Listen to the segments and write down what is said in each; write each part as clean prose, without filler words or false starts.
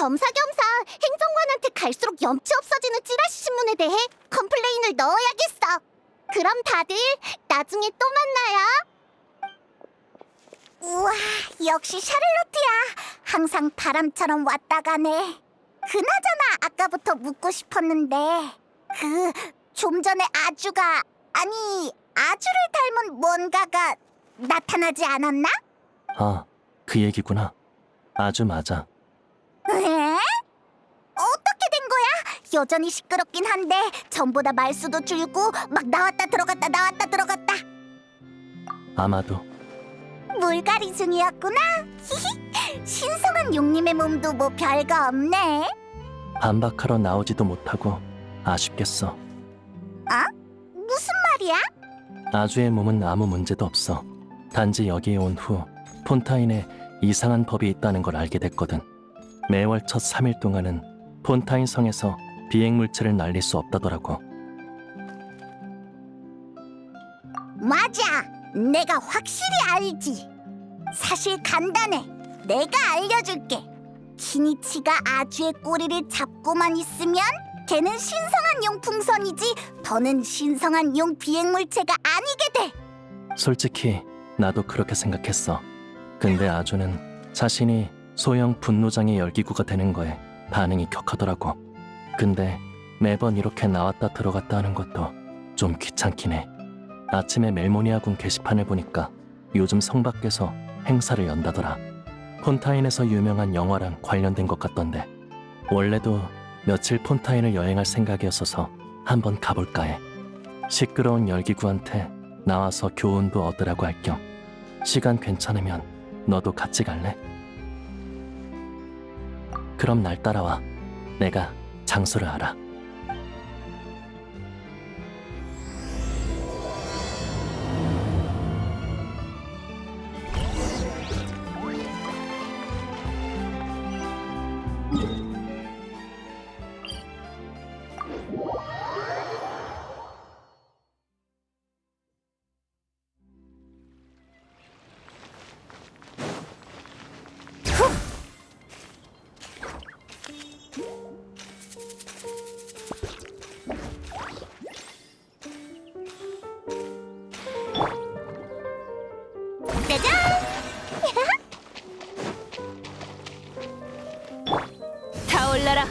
겸사겸사 행정관한테 갈수록 염치 없어지는 찌라시 신문에 대해 컴플레인을 넣어야겠어. 그럼 다들 나중에 또 만나요. 우와, 역시 샤를로트야. 항상 바람처럼 왔다 가네. 그나저나 아까부터 묻고 싶었는데 좀 전에 아주가 아주를 닮은 뭔가가 나타나지 않았나? 아, 그 얘기구나. 아주 맞아. 에? 어떻게 된 거야? 여전히 시끄럽긴 한데 전보다 말수도 줄고 막 나왔다 들어갔다. 아마도. 물갈이 중이었구나. 히히. 신성한 용님의 몸도 뭐 별거 없네. 반박하러 나오지도 못하고 아쉽겠어. 무슨 말이야? 아주의 몸은 아무 문제도 없어. 단지 여기에 온 후 폰타인에 이상한 법이 있다는 걸 알게 됐거든. 매월 첫 3일 동안은 폰타인 성에서 비행물체를 날릴 수 없다더라고. 맞아. 내가 확실히 알지. 사실 간단해. 내가 알려줄게. 키니치가 아주의 꼬리를 잡고만 있으면 걔는 신성한 용 풍선이지 더는 신성한 용 비행물체가 아니게 돼. 솔직히 나도 그렇게 생각했어. 근데 아주는 자신이 소형 분노장의 열기구가 되는 거에 반응이 격하더라고. 근데 매번 이렇게 나왔다 들어갔다 하는 것도 좀 귀찮긴 해. 아침에 멜모니아궁 게시판을 보니까 요즘 성 밖에서 행사를 연다더라. 폰타인에서 유명한 영화랑 관련된 것 같던데. 원래도 며칠 폰타인을 여행할 생각이었어서 한번 가볼까 해. 시끄러운 열기구한테 나와서 교훈도 얻으라고 할 겸 시간 괜찮으면 너도 같이 갈래? 그럼 날 따라와. 내가 장소를 알아. 짜잔! 타올라라.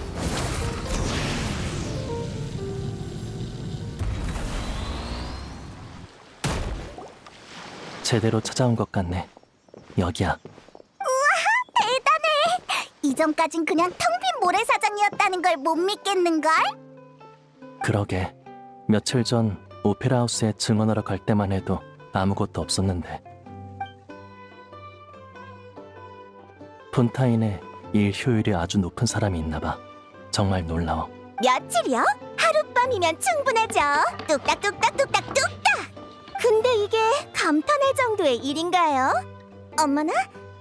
제대로 찾아온 것 같네. 여기야. 대단해. 이전까진 그냥 텅 빈 모래사장이었다는 걸 못 믿겠는걸? 그러게. 며칠 전 오페라 하우스에 증언하러 갈 때만 해도 아무것도 없었는데. 폰타인에 일 효율이 아주 높은 사람이 있나 봐. 정말 놀라워. 며칠이요? 하룻밤이면 충분하죠. 뚝딱뚝딱뚝딱뚝딱. 근데 이게 감탄할 정도의 일인가요? 어머나,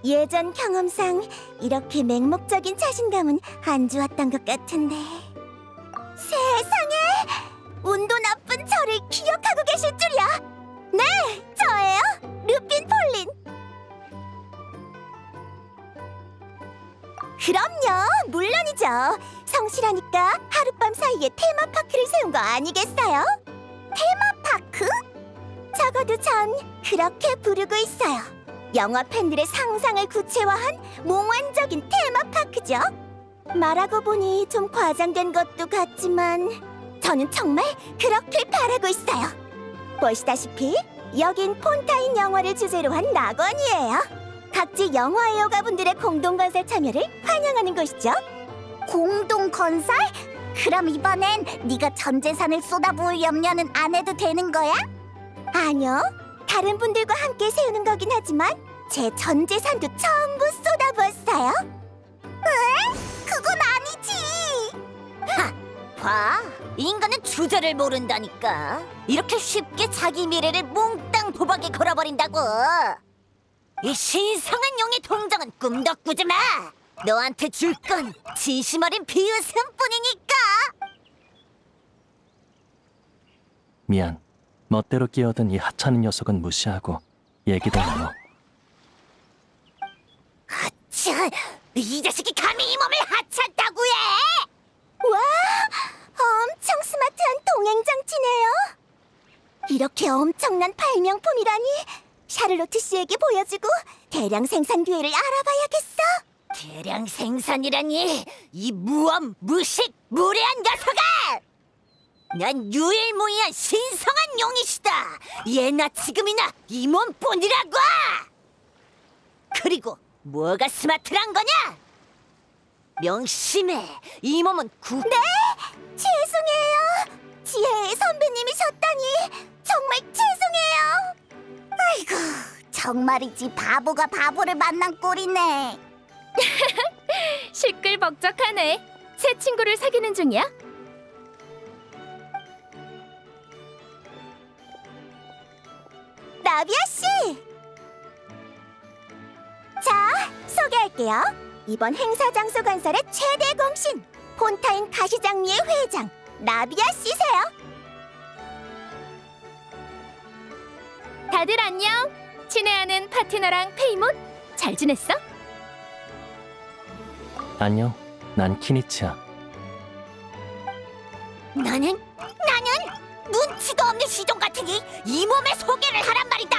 예전 경험상 이렇게 맹목적인 자신감은 안 좋았던 것 같은데. 세상에! 운도 나쁜 저를 기억하고 계실 줄이야. 네, 저예요. 루핀 폴린. 그럼요, 물론이죠. 성실하니까 하룻밤 사이에 테마파크를 세운 거 아니겠어요? 테마파크? 적어도 전 그렇게 부르고 있어요. 영화 팬들의 상상을 구체화한 몽환적인 테마파크죠. 말하고 보니 좀 과장된 것도 같지만 저는 정말 그렇길 바라고 있어요. 보시다시피 여긴 폰타인 영화를 주제로 한 낙원이에요. 각지 영화 애호가분들의 공동건설 참여를 환영하는 곳이죠. 공동건설? 그럼 이번엔 네가 전 재산을 쏟아부을 염려는 안 해도 되는 거야? 아니요. 다른 분들과 함께 세우는 거긴 하지만 제 전 재산도 전부 쏟아부었어요. 왜? 그건 아니지. 봐, 인간은 주저를 모른다니까. 이렇게 쉽게 자기 미래를 몽땅 도박에 걸어버린다고. 이 신성한 용의 동정은 꿈도 꾸지 마. 너한테 줄 건 진심 어린 비웃음뿐이니까. 미안. 멋대로 끼어든 이 하찮은 녀석은 무시하고 얘기도 나눠. 자, 이 자식이 감히 이 몸을 하찮다고 해! 와, 엄청 스마트한 동행 장치네요. 이렇게 엄청난 발명품이라니 샤를로트 씨에게 보여주고 대량 생산 기회를 알아봐야겠어. 대량 생산이라니 이 무엄, 무식, 무례한 녀석아! 난 유일무이한 신성한 용이시다. 예나 지금이나 이 몸뿐이라고. 그리고 뭐가 스마트란 거냐? 명심해. 이 몸은 네, 죄송해요. 지혜의 선배님이셨다니 정말 죄송해요. 아이고, 정말이지 바보가 바보를 만난 꼴이네. 시끌벅적하네. 새 친구를 사귀는 중이야? 나비아 씨. 자, 소개할게요. 이번 행사 장소 건설의 최대 공신 폰타인 가시장미의 회장 나비아 씨세요. 다들 안녕. 친애하는 파트너랑 페이몬 잘 지냈어? 안녕, 난 키니치야. 나는 눈치도 없는 시종 같으니 이 몸의 소개를 하란 말이다.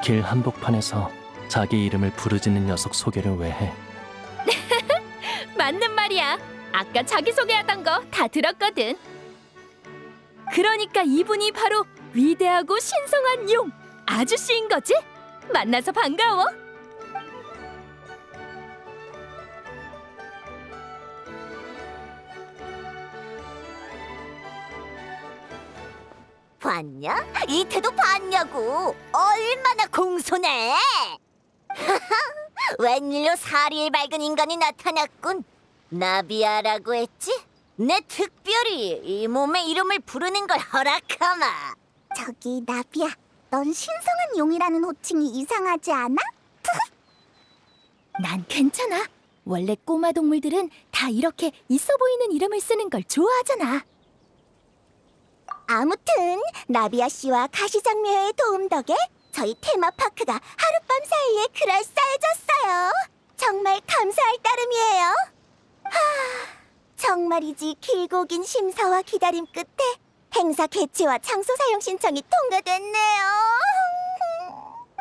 길 한복판에서 자기 이름을 부르짖는 녀석 소개를 왜 해? 맞는 말이야. 아까 자기소개하던 거 다 들었거든. 그러니까 이분이 바로 위대하고 신성한 용 아저씨인 거지? 만나서 반가워. 봤냐? 이 태도 봤냐고. 얼마나 공손해. 웬일로 사리에 밝은 인간이 나타났군. 나비아라고 했지? 내 특별히 이 몸의 이름을 부르는 걸 허락하마. 저기 나비야, 넌 신성한 용이라는 호칭이 이상하지 않아? 난 괜찮아. 원래 꼬마 동물들은 다 이렇게 있어 보이는 이름을 쓰는 걸 좋아하잖아. 아무튼 나비아 씨와 가시장미회의 도움 덕에 저희 테마파크가 하룻밤 사이에 그럴싸해졌어요. 정말 감사할 따름이에요. 정말이지 길고 긴 심사와 기다림 끝에 행사 개최와 장소 사용 신청이 통과됐네요.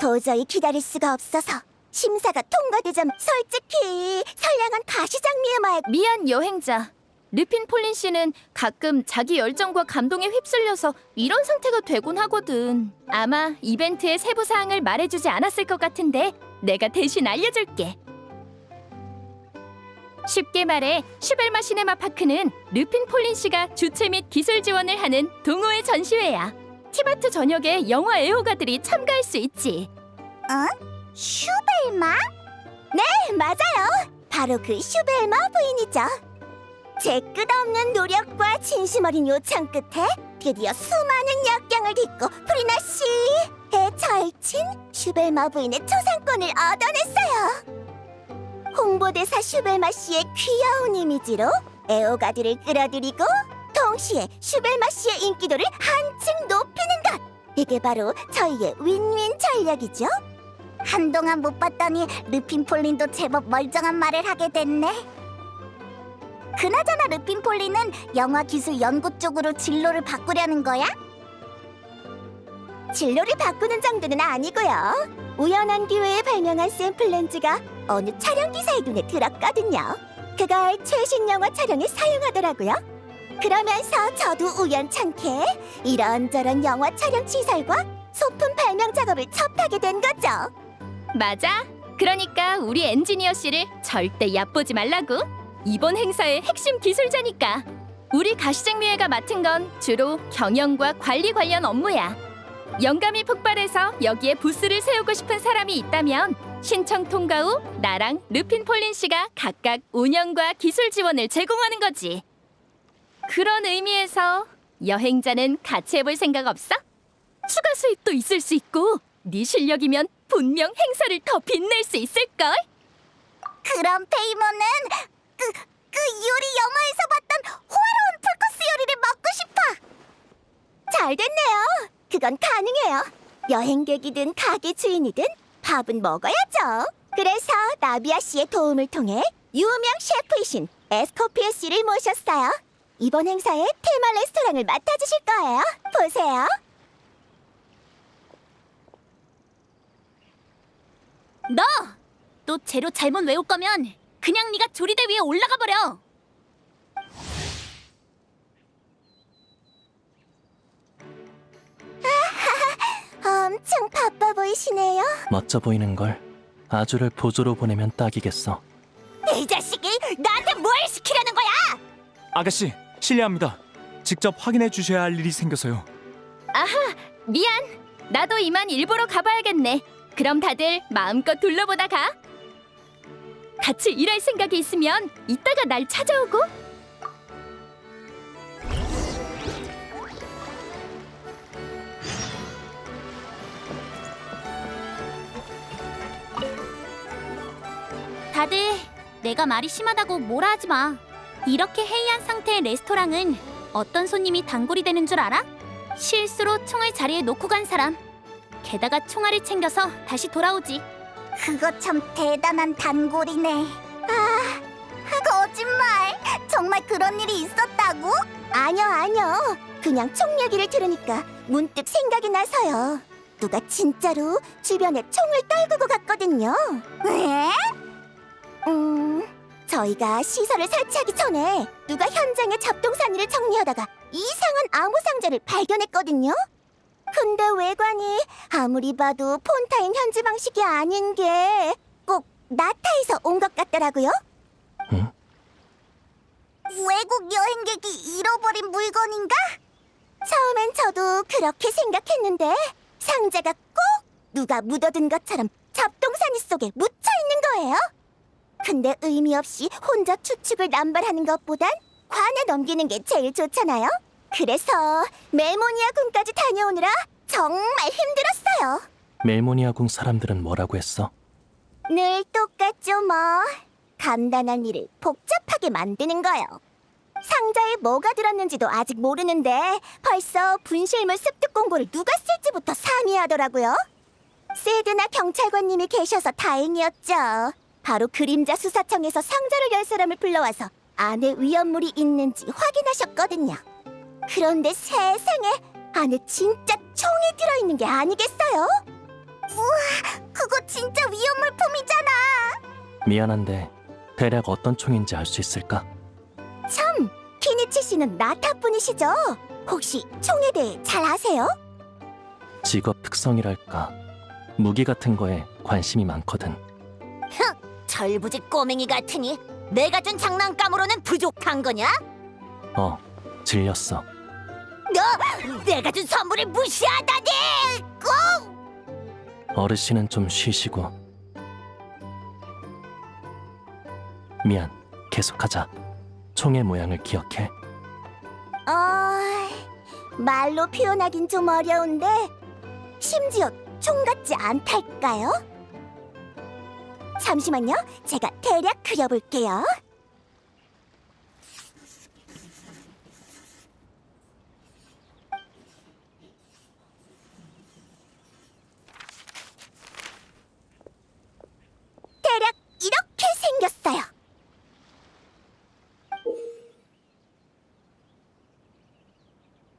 도저히 기다릴 수가 없어서 심사가 통과되자면 솔직히 선량한 가시장미의 말 미안 여행자. 르핀 폴린 씨는 가끔 자기 열정과 감동에 휩쓸려서 이런 상태가 되곤 하거든. 아마 이벤트의 세부 사항을 말해주지 않았을 것 같은데 내가 대신 알려줄게. 쉽게 말해 슈벨마 시네마 파크는 르핀 폴린 씨가 주최 및 기술 지원을 하는 동호회 전시회야. 티바트 전역에 영화 애호가들이 참가할 수 있지. 슈벨마? 네, 맞아요. 바로 그 슈벨마 부인이죠. 제 끝없는 노력과 진심 어린 요청 끝에 드디어 수많은 역경을 딛고 프리나 씨의 절친 슈벨마 부인의 초상권을 얻어냈어요. 홍보대사 슈벨마 씨의 귀여운 이미지로 애호가들을 끌어들이고 동시에 슈벨마 씨의 인기도를 한층 높이는 것. 이게 바로 저희의 윈윈 전략이죠. 한동안 못 봤더니 르핀 폴린도 제법 멀쩡한 말을 하게 됐네. 그나저나 르핀 폴린은 영화 기술 연구 쪽으로 진로를 바꾸려는 거야? 진로를 바꾸는 정도는 아니고요. 우연한 기회에 발명한 샘플 렌즈가 어느 촬영 기사의 눈에 들었거든요. 그걸 최신 영화 촬영에 사용하더라고요. 그러면서 저도 우연찮게 이런저런 영화 촬영 시설과 소품 발명 작업을 접하게 된 거죠. 맞아. 그러니까 우리 엔지니어 씨를 절대 얕보지 말라고. 이번 행사의 핵심 기술자니까. 우리 가시장미회가 맡은 건 주로 경영과 관리 관련 업무야. 영감이 폭발해서 여기에 부스를 세우고 싶은 사람이 있다면 신청 통과 후 나랑 르핀 폴린 씨가 각각 운영과 기술 지원을 제공하는 거지. 그런 의미에서 여행자는 같이 해볼 생각 없어? 추가 수입도 있을 수 있고 네 실력이면 분명 행사를 더 빛낼 수 있을걸? 그럼 페이모는 그 요리 영화에서 봤던 호화로운 풀코스 요리를 먹고 싶어. 잘 됐네요. 그건 가능해요. 여행객이든 가게 주인이든 밥은 먹어야죠. 그래서 나비아 씨의 도움을 통해 유명 셰프이신 에스코피에 씨를 모셨어요. 이번 행사의 테마 레스토랑을 맡아주실 거예요. 보세요. 너 재료 잘못 외울 거면 그냥 네가 조리대 위에 올라가 버려. 엄청 바빠 보이시네요. 멋져 보이는 걸 아주를 보조로 보내면 딱이겠어. 이 자식이 나한테 뭘 시키려는 거야? 아가씨, 실례합니다. 직접 확인해 주셔야 할 일이 생겨서요. 미안. 나도 이만 일보러 가봐야겠네. 그럼 다들 마음껏 둘러보다 가. 같이 일할 생각이 있으면 이따가 날 찾아오고. 다들 내가 말이 심하다고 뭐라 하지 마. 이렇게 해이한 상태의 레스토랑은 어떤 손님이 단골이 되는 줄 알아? 실수로 총을 자리에 놓고 간 사람. 게다가 총알을 챙겨서 다시 돌아오지. 그거 참 대단한 단골이네. 아, 거짓말. 정말 그런 일이 있었다고? 아니요. 그냥 총 얘기를 들으니까 문득 생각이 나서요. 누가 진짜로 주변에 총을 떨구고 갔거든요. 에? 저희가 시설을 설치하기 전에 누가 현장의 잡동사니를 정리하다가 이상한 암호 상자를 발견했거든요. 근데 외관이 아무리 봐도 폰타인 현지 방식이 아닌 게 꼭 나타에서 온 것 같더라고요. 응? 외국 여행객이 잃어버린 물건인가? 처음엔 저도 그렇게 생각했는데 상자가 꼭 누가 묻어둔 것처럼 잡동사니 속에 묻혀 있는 거예요. 근데 의미 없이 혼자 추측을 남발하는 것보단 관에 넘기는 게 제일 좋잖아요. 그래서 멜모니아 궁까지 다녀오느라 정말 힘들었어요. 멜모니아궁 사람들은 뭐라고 했어? 늘 똑같죠 뭐. 간단한 일을 복잡하게 만드는 거요. 상자에 뭐가 들었는지도 아직 모르는데 벌써 분실물 습득 공고를 누가 쓸지부터 상의하더라고요. 세드나 경찰관님이 계셔서 다행이었죠. 바로 그림자 수사청에서 상자를 열 사람을 불러와서 안에 위험물이 있는지 확인하셨거든요. 그런데 세상에 안에 진짜 총이 들어있는 게 아니겠어요? 우와, 그거 진짜 위험물품이잖아. 미안한데 대략 어떤 총인지 알 수 있을까? 참, 키니치 씨는 나타분이시죠? 혹시 총에 대해 잘 아세요? 직업 특성이랄까 무기 같은 거에 관심이 많거든. 철부지 꼬맹이 같으니 내가 준 장난감으로는 부족한 거냐? 질렸어. 너 내가 준 선물을 무시하다니! 어르신은 좀 쉬시고. 미안, 계속하자. 총의 모양을 기억해. 말로 표현하긴 좀 어려운데 심지어 총 같지 않달까요? 잠시만요, 제가 대략 그려볼게요. 대략 이렇게 생겼어요.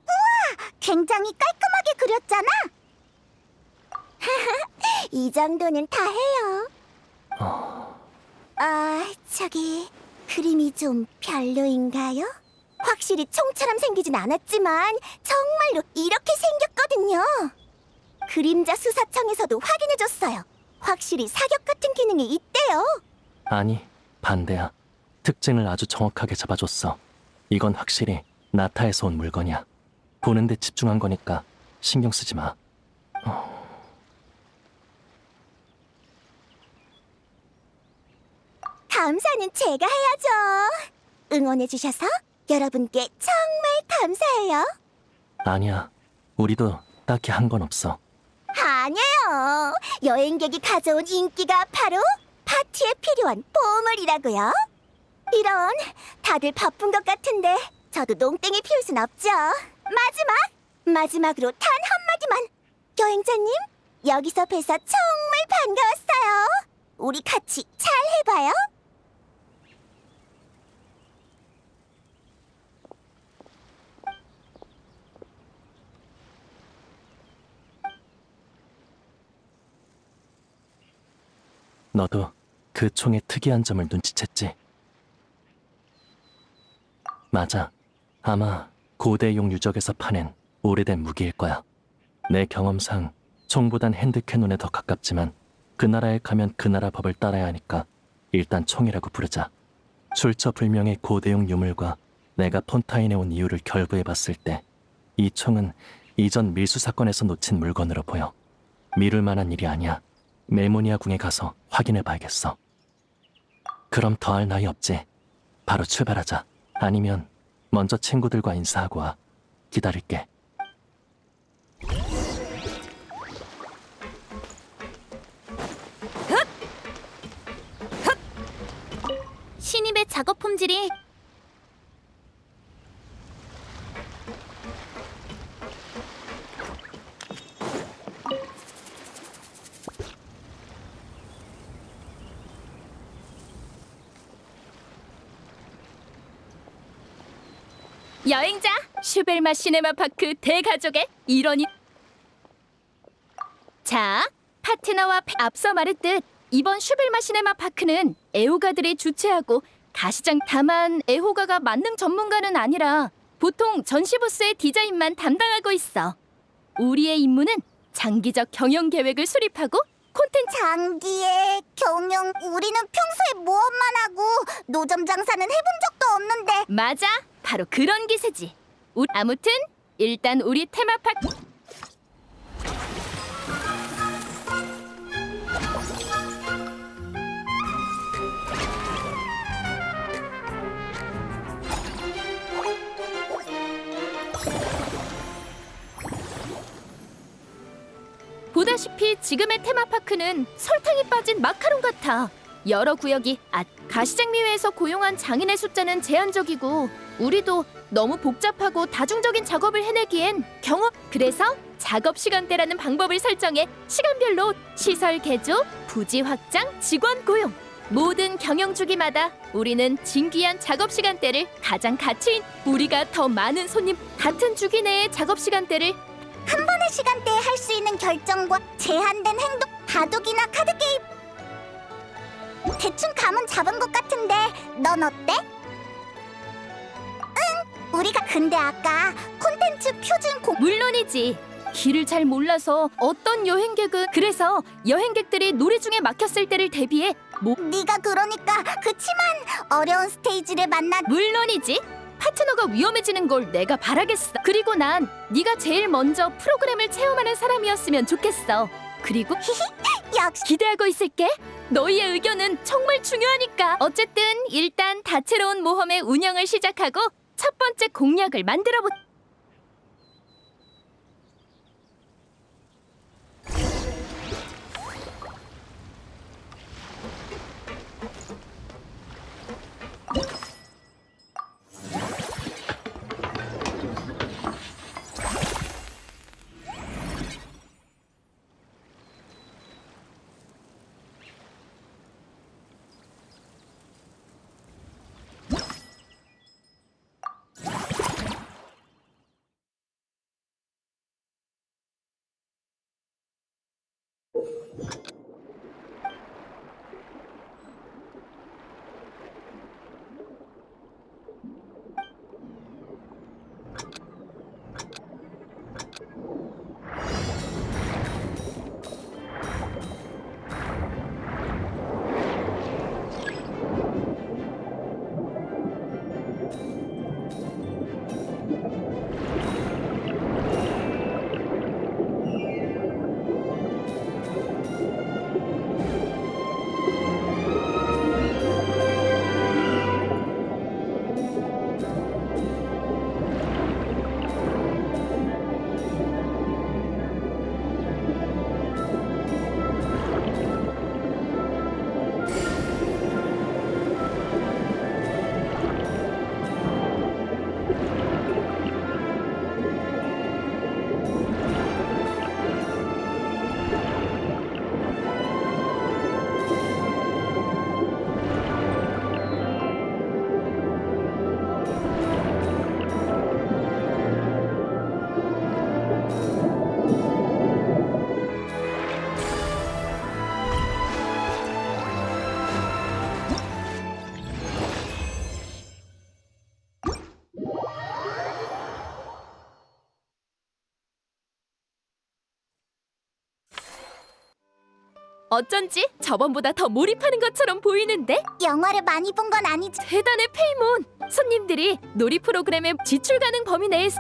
우와, 굉장히 깔끔하게 그렸잖아. 이 정도는 다 해요. 저기 그림이 좀 별로인가요? 확실히 총처럼 생기진 않았지만 정말로 이렇게 생겼거든요. 그림자 수사청에서도 확인해줬어요. 확실히 사격 같은 기능이 있대요. 아니, 반대야. 특징을 아주 정확하게 잡아줬어. 이건 확실히 나타에서 온 물건이야. 보는데 집중한 거니까 신경 쓰지 마. 감사는 제가 해야죠. 응원해주셔서 여러분께 정말 감사해요. 아니야, 우리도 딱히 한 건 없어. 아니에요. 여행객이 가져온 인기가 바로 파티에 필요한 보물이라고요. 이런, 다들 바쁜 것 같은데 저도 농땡이 피울 순 없죠. 마지막으로 단 한마디만. 여행자님, 여기서 뵈서 정말 반가웠어요. 우리 같이 잘 해봐요. 너도 그 총의 특이한 점을 눈치챘지? 맞아. 아마 고대용 유적에서 파낸 오래된 무기일 거야. 내 경험상 총보단 핸드캐논에 더 가깝지만 그 나라에 가면 그 나라 법을 따라야 하니까 일단 총이라고 부르자. 출처불명의 고대용 유물과 내가 폰타인에 온 이유를 결부해봤을 때 이 총은 이전 밀수 사건에서 놓친 물건으로 보여. 미룰 만한 일이 아니야. 멜모니아 궁에 가서 확인해봐야겠어. 그럼 더할 나위 없지. 바로 출발하자. 아니면 먼저 친구들과 인사하고 와. 기다릴게. 신입의 작업 품질이 여행자 슈벨마 시네마파크 대가족의 일원이. 자, 파트너와 앞서 말했듯 이번 슈벨마 시네마파크는 애호가들이 주최하고 가시장. 다만 애호가가 만능 전문가는 아니라 보통 전시 부스의 디자인만 담당하고 있어. 우리의 임무는 장기적 경영 계획을 수립하고 콘텐츠. 장기의 경영, 우리는 평소에 모험만 하고 노점 장사는 해본 적도 없는데. 맞아, 바로 그런 기세지. 아무튼 일단 우리 테마파크. 보다시피 지금의 테마파크는 설탕이 빠진 마카롱 같아. 여러 구역이 가시장미회에서 고용한 장인의 숫자는 제한적이고 우리도 너무 복잡하고 다중적인 작업을 해내기엔 그래서 작업 시간대라는 방법을 설정해 시간별로 시설 개조, 부지 확장, 직원 고용. 모든 경영 주기마다 우리는 진귀한 작업 시간대를 가장 가치 우리가 더 많은 손님 같은 주기 내의 작업 시간대를 한 번의 시간대에 할 수 있는 결정과 제한된 행동, 바둑이나 카드 게임. 대충 감은 잡은 것 같은데 넌 어때? 응, 우리가 근데 아까 콘텐츠 표준 물론이지. 길을 잘 몰라서 어떤 여행객은 그래서 여행객들이 노래 중에 막혔을 때를 대비해 네가 그러니까 그치만 어려운 스테이지를 만나. 물론이지. 파트너가 위험해지는 걸 내가 바라겠어. 그리고 난 네가 제일 먼저 프로그램을 체험하는 사람이었으면 좋겠어. 그리고 역시 기대하고 있을게. 너희의 의견은 정말 중요하니까. 어쨌든 일단 다채로운 모험의 운영을 시작하고 첫 번째 공약을 만들어보. 어쩐지 저번보다 더 몰입하는 것처럼 보이는데? 영화를 많이 본 건 아니지. 대단해 페이몬. 손님들이 놀이 프로그램의 지출 가능 범위 내에서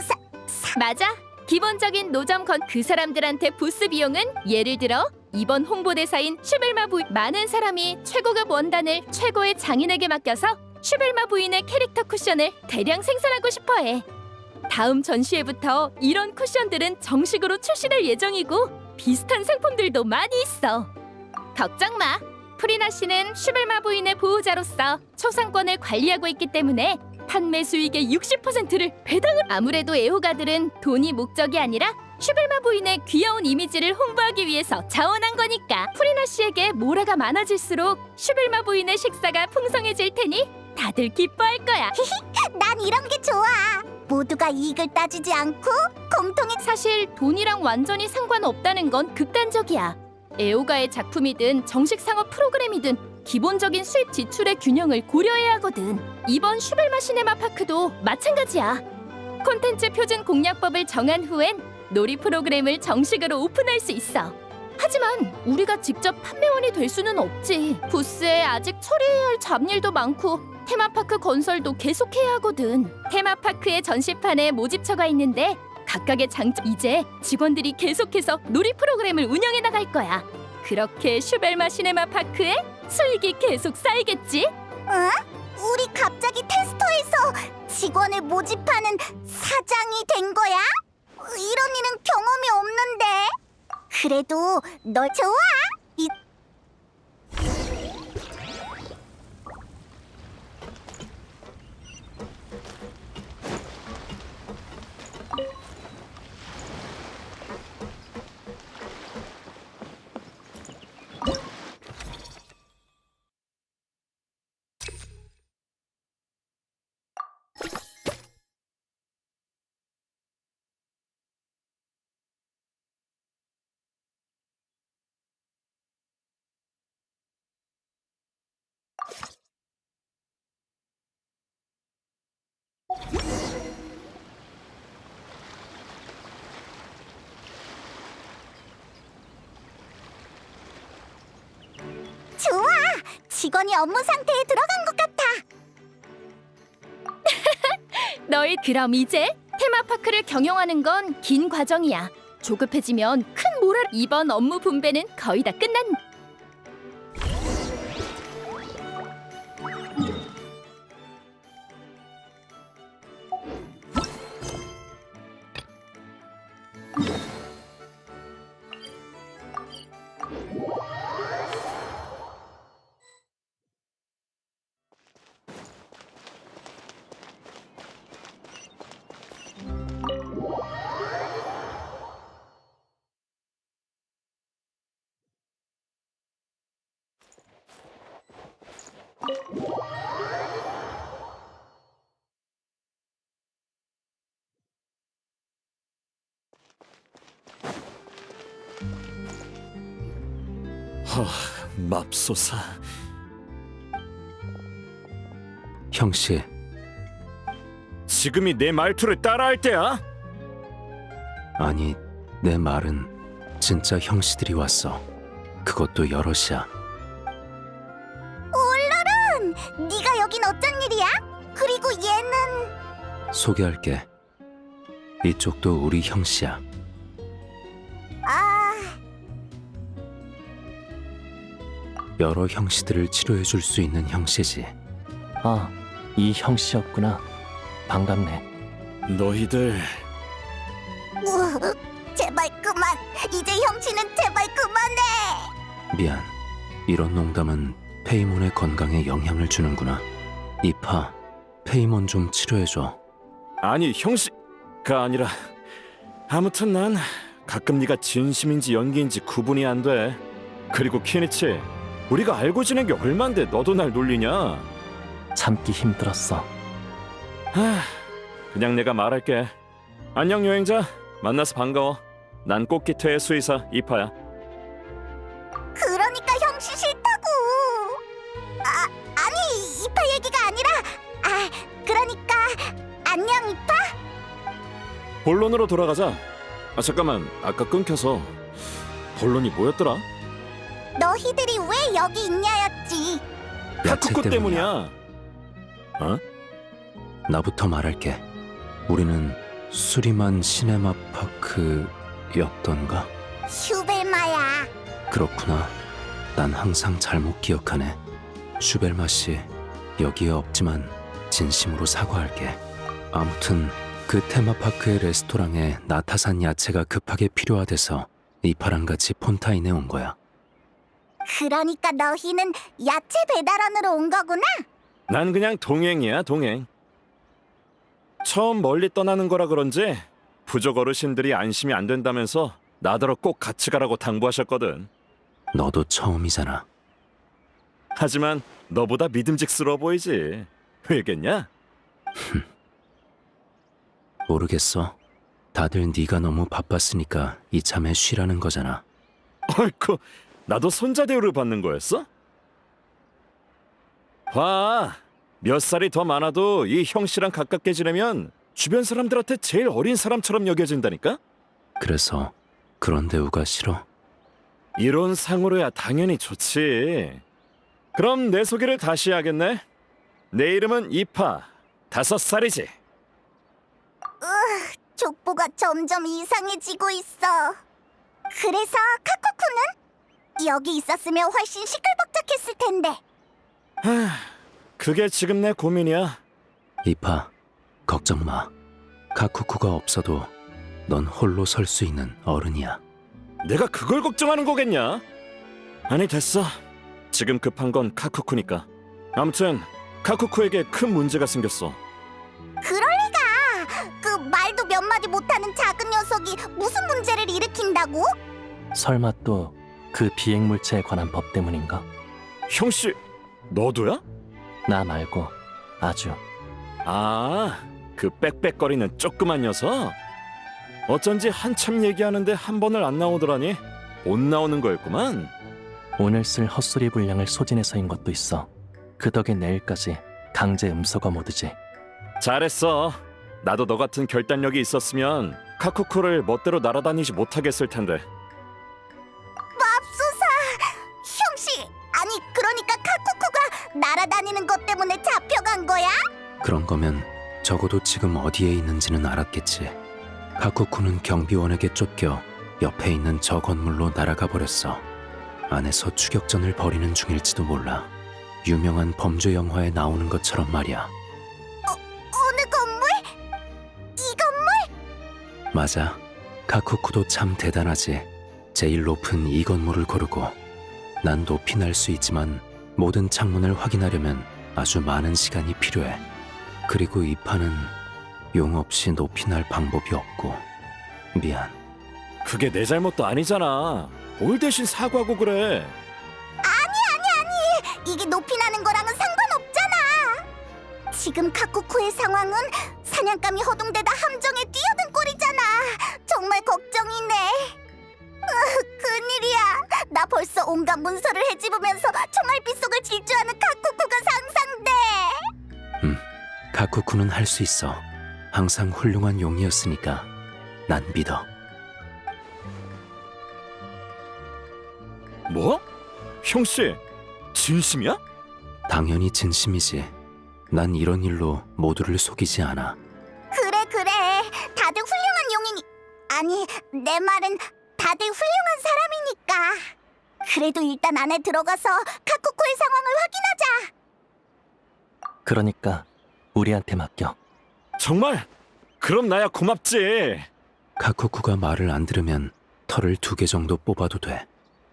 맞아. 기본적인 노점 건 그 사람들한테 부스 비용은 예를 들어 이번 홍보대사인 슈벨마 부인 많은 사람이 최고급 원단을 최고의 장인에게 맡겨서 슈벨마 부인의 캐릭터 쿠션을 대량 생산하고 싶어해. 다음 전시회부터 이런 쿠션들은 정식으로 출시될 예정이고 비슷한 상품들도 많이 있어. 걱정 마. 프리나 씨는 슈벨마 부인의 보호자로서 초상권을 관리하고 있기 때문에 판매 수익의 60%를 배당을. 아무래도 애호가들은 돈이 목적이 아니라 슈벨마 부인의 귀여운 이미지를 홍보하기 위해서 자원한 거니까 프리나 씨에게 모라가 많아질수록 슈벨마 부인의 식사가 풍성해질 테니 다들 기뻐할 거야. 난 이런 게 좋아. 모두가 이익을 따지지 않고 공통의 사실 돈이랑 완전히 상관없다는 건 극단적이야. 애호가의 작품이든 정식 상업 프로그램이든 기본적인 수입 지출의 균형을 고려해야 하거든. 이번 슈벨마 시네마 파크도 마찬가지야. 콘텐츠 표준 공략법을 정한 후엔 놀이 프로그램을 정식으로 오픈할 수 있어. 하지만 우리가 직접 판매원이 될 수는 없지. 부스에 아직 처리해야 할 잡일도 많고 테마파크 건설도 계속해야 하거든. 테마파크의 전시판에 모집처가 있는데 각각의 장점. 이제 직원들이 계속해서 놀이 프로그램을 운영해 나갈 거야. 그렇게 슈벨마 시네마 파크에 수익이 계속 쌓이겠지? 우리 갑자기 테스터에서 직원을 모집하는 사장이 된 거야? 이런 일은 경험이 없는데. 그래도 널 좋아. 좋아. 직원이 업무 상태에 들어간 것 같아. 너희 그럼 이제 테마파크를 경영하는 건 긴 과정이야. 조급해지면 큰 모랄. 이번 업무 분배는 거의 다 끝난. 맙소사. 형씨, 지금이 내 말투를 따라할 때야? 아니 내 말은 진짜 형씨들이 왔어. 그것도 여럿이야. 올라른, 네가 여긴 어쩐 일이야? 그리고 얘는 소개할게. 이쪽도 우리 형씨야. 여러 형씨들을 치료해줄 수 있는 형씨지. 아, 이 형씨였구나. 반갑네. 너희들 제발 그만. 이제 형씨는 제발 그만해. 미안. 이런 농담은 페이몬의 건강에 영향을 주는구나. 이파, 페이몬 좀 치료해줘. 아니 형씨가 아니라 아무튼 난 가끔 네가 진심인지 연기인지 구분이 안 돼. 그리고 키니치, 우리가 알고 지낸 게 얼만데 너도 날 놀리냐? 참기 힘들었어. 그냥 내가 말할게. 안녕 여행자, 만나서 반가워. 난 꽃기태의 수의사 이파야. 그러니까 형씨 싫다고. 아니 이파 얘기가 아니라. 그러니까 안녕 이파. 본론으로 돌아가자. 잠깐만, 아까 끊겨서 본론이 뭐였더라? 너희들이 왜 여기 있냐였지. 카쿠쿠 때문이야. 어? 나부터 말할게. 우리는 수리만 시네마파크였던가? 슈벨마야. 그렇구나. 난 항상 잘못 기억하네. 슈벨마 씨, 여기에 없지만 진심으로 사과할게. 아무튼 그 테마파크의 레스토랑에 나타산 야채가 급하게 필요하대서 이파랑 같이 폰타인에 온 거야. 그러니까 너희는 야채 배달원으로 온 거구나? 난 그냥 동행이야, 동행. 처음 멀리 떠나는 거라 그런지 부족 어르신들이 안심이 안 된다면서 나더러 꼭 같이 가라고 당부하셨거든. 너도 처음이잖아. 하지만 너보다 믿음직스러워 보이지. 왜겠냐? 모르겠어. 다들 네가 너무 바빴으니까 이참에 쉬라는 거잖아. 어이쿠, 나도 손자 대우를 받는 거였어? 봐, 몇 살이 더 많아도 이 형씨랑 가깝게 지내면 주변 사람들한테 제일 어린 사람처럼 여겨진다니까? 그래서 그런 대우가 싫어? 이런 상으로야 당연히 좋지. 그럼 내 소개를 다시 해야겠네. 내 이름은 이파, 5살이지. 족보가 점점 이상해지고 있어. 그래서 카쿠쿠는? 여기 있었으면 훨씬 시끌벅적했을 텐데. 그게 지금 내 고민이야. 이파, 걱정 마. 카쿠쿠가 없어도 넌 홀로 설 수 있는 어른이야. 내가 그걸 걱정하는 거겠냐? 아니 됐어. 지금 급한 건 카쿠쿠니까. 아무튼 카쿠쿠에게 큰 문제가 생겼어. 그럴 리가. 그 말도 몇 마디 못하는 작은 녀석이 무슨 문제를 일으킨다고? 설마 또 그 비행물체에 관한 법 때문인가? 형씨, 너도야? 나 말고 아주. 아, 그 빽빽거리는 조그만 녀석? 어쩐지 한참 얘기하는데 한 번을 안 나오더라니. 못 나오는 거였구만. 오늘 쓸 헛소리 분량을 소진해서인 것도 있어. 그 덕에 내일까지 강제 음소거 모드지. 잘했어. 나도 너 같은 결단력이 있었으면 카쿠쿠를 멋대로 날아다니지 못하겠을 텐데. 맙소사. 형씨, 아니 그러니까 카쿠쿠가 날아다니는 것 때문에 잡혀간 거야? 그런 거면 적어도 지금 어디에 있는지는 알았겠지. 카쿠쿠는 경비원에게 쫓겨 옆에 있는 저 건물로 날아가 버렸어. 안에서 추격전을 벌이는 중일지도 몰라. 유명한 범죄 영화에 나오는 것처럼 말이야. 어느 건물? 이 건물? 맞아. 카쿠쿠도 참 대단하지. 제일 높은 이 건물을 고르고. 난 높이 날 수 있지만 모든 창문을 확인하려면 아주 많은 시간이 필요해. 그리고 이 판은 용 없이 높이 날 방법이 없고. 미안. 그게 내 잘못도 아니잖아. 뭘 대신 사과하고 그래. 이게 높이 나는 거랑은 상관없잖아. 지금 카쿠쿠의 상황은 사냥감이 허둥대다 함정에 뛰어든 꼴이잖아. 정말 걱정이네. 큰일이야. 나 벌써 온갖 문서를 헤집으면서 총알빛 속을 질주하는 카쿠쿠가 상상돼. 카쿠쿠는 할 수 있어. 항상 훌륭한 용이었으니까 난 믿어. 뭐? 형씨, 진심이야? 당연히 진심이지. 난 이런 일로 모두를 속이지 않아. 그래 그래. 다들 훌륭한 용이니. 아니 내 말은 다들 훌륭한 사람이니까. 그래도 일단 안에 들어가서 카쿠쿠의 상황을 확인하자. 그러니까 우리한테 맡겨. 정말? 그럼 나야 고맙지. 카쿠쿠가 말을 안 들으면 털을 2개 정도 뽑아도 돼.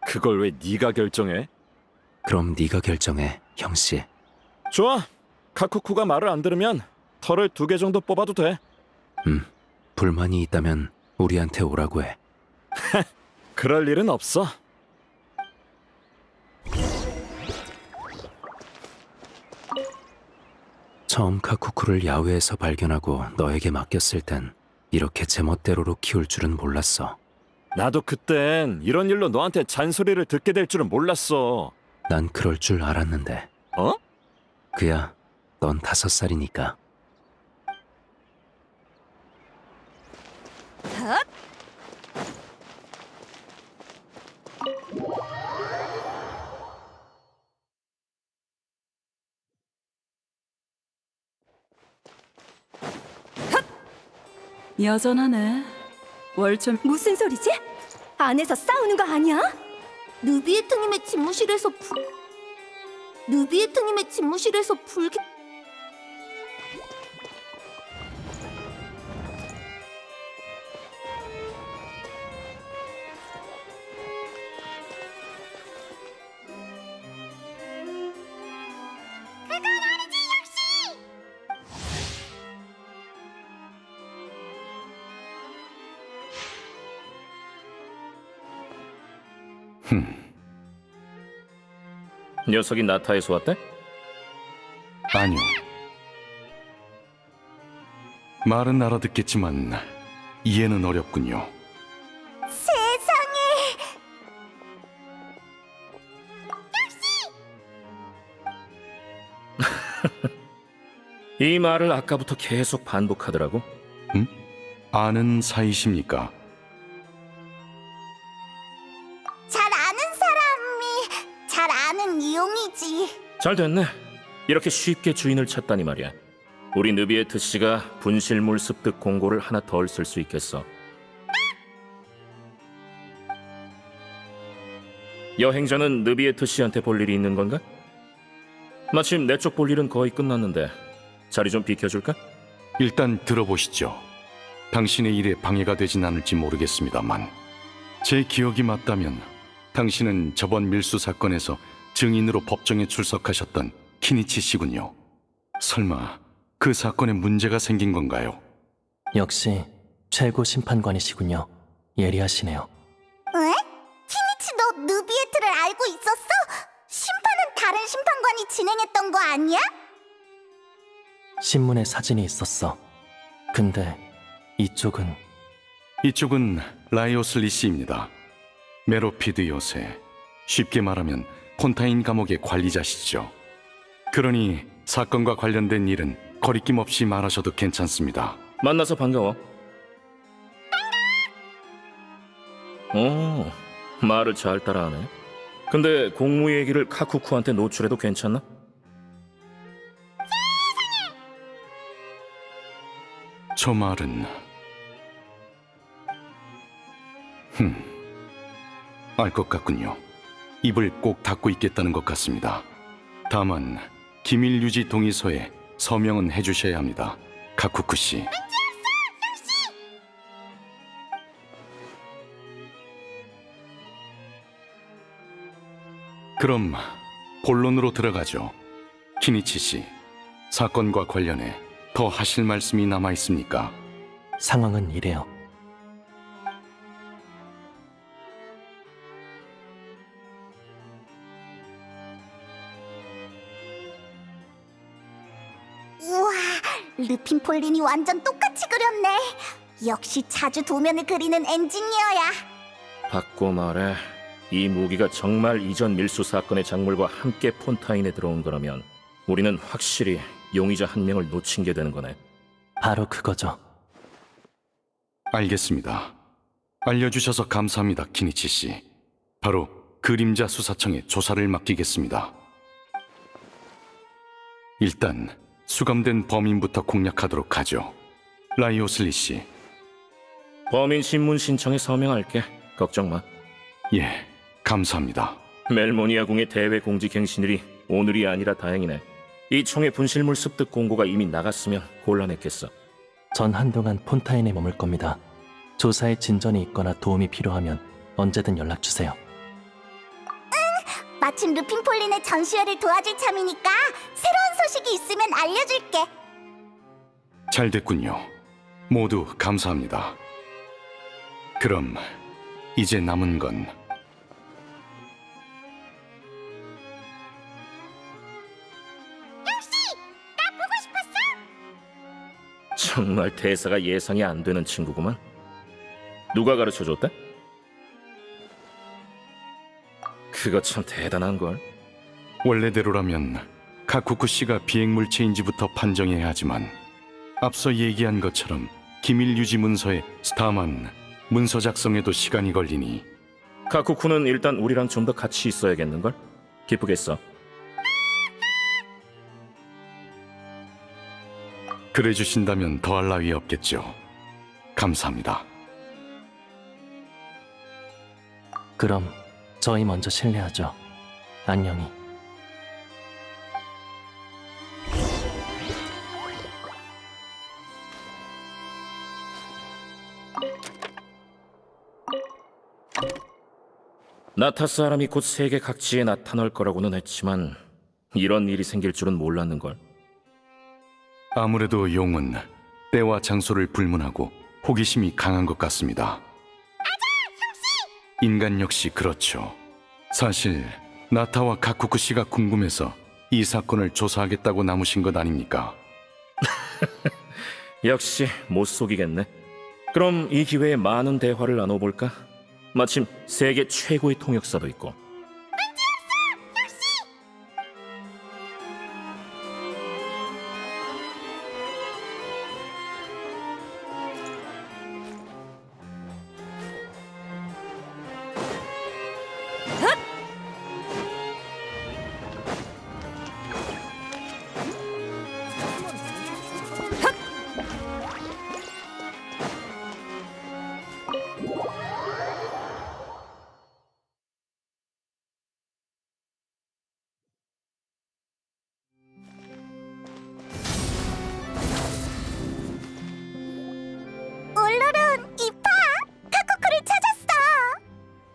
그걸 왜 네가 결정해? 그럼 네가 결정해, 형씨. 좋아. 카쿠쿠가 말을 안 들으면 털을 2개 정도 뽑아도 돼. 불만이 있다면 우리한테 오라고 해. 그럴 일은 없어. 처음 카쿠쿠를 야외에서 발견하고 너에게 맡겼을 땐 이렇게 제멋대로로 키울 줄은 몰랐어. 나도 그땐 이런 일로 너한테 잔소리를 듣게 될 줄은 몰랐어. 난 그럴 줄 알았는데. 어? 그야, 넌 5살이니까. 여전하네. 월점 무슨 소리지? 안에서 싸우는 거 아니야? 누비에트님의 집무실에서 누비에트님의 집무실에서 불기 녀석이 나타에서 왔대? 아니요. 말은 알아듣겠지만 이해는 어렵군요. 세상에. 이 말을 아까부터 계속 반복하더라고. 아는 사이십니까? 잘 아는 사람이 잘 아는 이용이지. 잘 됐네. 이렇게 쉽게 주인을 찾다니 말이야. 우리 느비에트 씨가 분실물 습득 공고를 하나 덜 쓸 수 있겠어. 여행자는 느비에트 씨한테 볼 일이 있는 건가? 마침 내 쪽 볼 일은 거의 끝났는데 자리 좀 비켜줄까? 일단 들어보시죠. 당신의 일에 방해가 되진 않을지 모르겠습니다만 제 기억이 맞다면 당신은 저번 밀수 사건에서 증인으로 법정에 출석하셨던 키니치 씨군요. 설마 그 사건에 문제가 생긴 건가요? 역시 최고 심판관이시군요. 예리하시네요. 에? 키니치 너 누비에트를 알고 있었어? 심판은 다른 심판관이 진행했던 거 아니야? 신문에 사진이 있었어. 근데 이쪽은 라이오슬리 씨입니다. 메로피드 요새, 쉽게 말하면 폰타인 감옥의 관리자시죠. 그러니 사건과 관련된 일은 거리낌 없이 말하셔도 괜찮습니다. 만나서 반가워. 오, 말을 잘 따라하네. 근데 공무 얘기를 카쿠쿠한테 노출해도 괜찮나? 저 말은 알 것 같군요. 입을 꼭 닫고 있겠다는 것 같습니다. 다만 기밀 유지 동의서에 서명은 해주셔야 합니다. 카쿠쿠 씨. 그럼 본론으로 들어가죠. 키니치 씨, 사건과 관련해 더 하실 말씀이 남아 있습니까? 상황은 이래요. 우와, 르핀 폴린이 완전 똑같이 그렸네. 역시 자주 도면을 그리는 엔지니어야. 바꿔 말해, 이 무기가 정말 이전 밀수 사건의 작물과 함께 폰타인에 들어온 거라면 우리는 확실히 용의자 한 명을 놓친 게 되는 거네. 바로 그거죠. 알겠습니다. 알려주셔서 감사합니다, 키니치 씨. 바로 그림자 수사청에 조사를 맡기겠습니다. 일단 수감된 범인부터 공략하도록 하죠. 라이오슬리 씨. 범인 신문 신청에 서명할게. 걱정 마. 예, 감사합니다. 멜모니아 궁의 대외 공지 갱신일이 오늘이 아니라 다행이네. 이 총의 분실물 습득 공고가 이미 나갔으면 곤란했겠어. 전 한동안 폰타인에 머물 겁니다. 조사에 진전이 있거나 도움이 필요하면 언제든 연락 주세요. 마침 르핀 폴린의 전시회를 도와줄 참이니까 새로운 소식이 있으면 알려줄게. 잘 됐군요. 모두 감사합니다. 그럼 이제 남은 건 정말 대사가 예상이 안 되는 친구구만. 누가 가르쳐줬대? 그거 참 대단한걸. 원래대로라면 카쿠쿠 씨가 비행물체인지부터 판정해야 하지만 앞서 얘기한 것처럼 기밀 유지 문서에 스타만 문서 작성에도 시간이 걸리니 카쿠쿠는 일단 우리랑 좀 더 같이 있어야겠는걸? 기쁘겠어. 그래 주신다면 더할 나위 없겠죠. 감사합니다. 그럼 저희 먼저 실례하죠. 안녕히. 나타 사람이 곧 세계 각지에 나타날 거라고는 했지만 이런 일이 생길 줄은 몰랐는걸. 아무래도 용은 때와 장소를 불문하고 호기심이 강한 것 같습니다. 인간 역시 그렇죠. 사실 나타와 가쿠쿠 씨가 궁금해서 이 사건을 조사하겠다고 남으신 것 아닙니까? 역시 못 속이겠네. 그럼 이 기회에 많은 대화를 나눠볼까? 마침 세계 최고의 통역사도 있고. 울루룬, 이파! 카쿠쿠를 찾았어!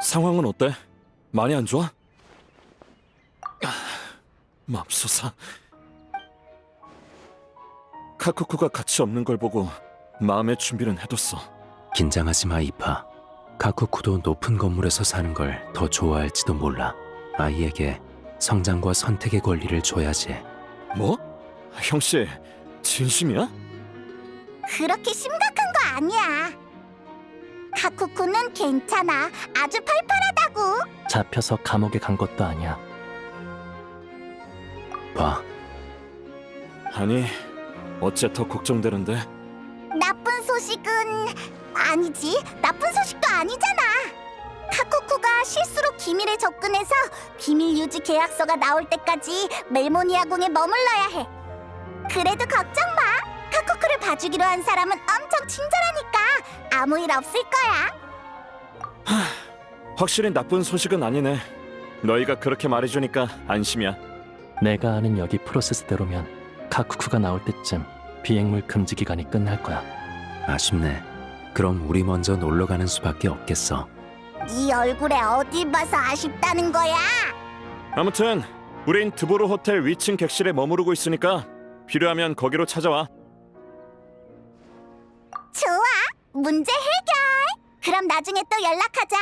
상황은 어때? 많이 안 좋아? 맙소사. 카쿠쿠가 같이 없는 걸 보고 마음의 준비는 해뒀어. 긴장하지 마, 이파. 가쿠쿠도 높은 건물에서 사는 걸 더 좋아할지도 몰라. 아이에게 성장과 선택의 권리를 줘야지. 뭐? 형씨, 진심이야? 그렇게 심각한 거 아니야. 카쿠쿠는 괜찮아. 아주 팔팔하다고. 잡혀서 감옥에 간 것도 아니야. 봐, 아니, 어째 더 걱정되는데? 나쁜 소식은 아니지. 나쁜 소식도 아니잖아. 카쿠쿠가 실수로 기밀에 접근해서 비밀 유지 계약서가 나올 때까지 멜모니아궁에 머물러야 해. 그래도 걱정 마. 카쿠쿠를 봐주기로 한 사람은 엄청 친절하니까 아무 일 없을 거야. 확실히 나쁜 소식은 아니네. 너희가 그렇게 말해주니까 안심이야. 내가 아는 여기 프로세스대로면 카쿠쿠가 나올 때쯤 비행물 금지 기간이 끝날 거야. 아쉽네. 그럼 우리 먼저 놀러 가는 수밖에 없겠어. 네 얼굴에 어디 봐서 아쉽다는 거야? 아무튼 우린 드보르 호텔 위층 객실에 머무르고 있으니까 필요하면 거기로 찾아와. 좋아. 문제 해결. 그럼 나중에 또 연락하자.